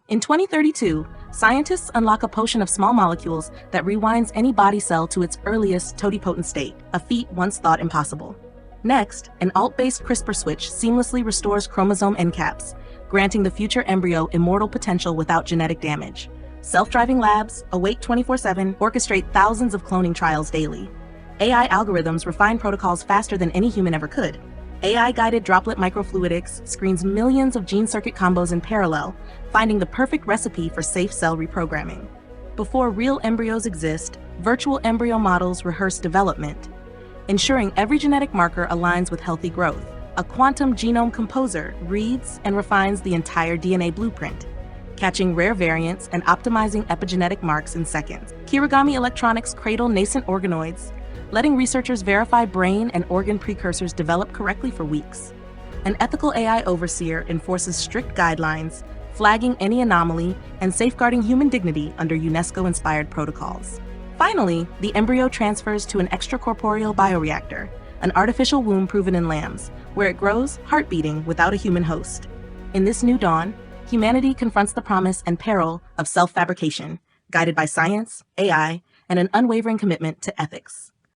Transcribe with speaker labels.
Speaker 1: In 2032, scientists unlock a potion of small molecules that rewinds any body cell to its earliest totipotent state, a feat once thought impossible. Next, an alt-based CRISPR switch seamlessly restores chromosome end caps, granting the future embryo immortal potential without genetic damage. Self-driving labs, awake 24/7, orchestrate thousands of cloning trials daily. AI algorithms refine protocols faster than any human ever could. AI-guided droplet microfluidics screens millions of gene circuit combos in parallel, finding the perfect recipe for safe cell reprogramming. Before real embryos exist, virtual embryo models rehearse development, ensuring every genetic marker aligns with healthy growth. A quantum genome composer reads and refines the entire DNA blueprint, catching rare variants and optimizing epigenetic marks in seconds. Kirigami electronics cradle nascent organoids, letting researchers verify brain and organ precursors develop correctly for weeks. An ethical AI overseer enforces strict guidelines, flagging any anomaly and safeguarding human dignity under UNESCO-inspired protocols. Finally, the embryo transfers to an extracorporeal bioreactor, an artificial womb proven in lambs, where it grows, heart-beating without a human host. In this new dawn, humanity confronts the promise and peril of self-fabrication, guided by science, AI, and an unwavering commitment to ethics.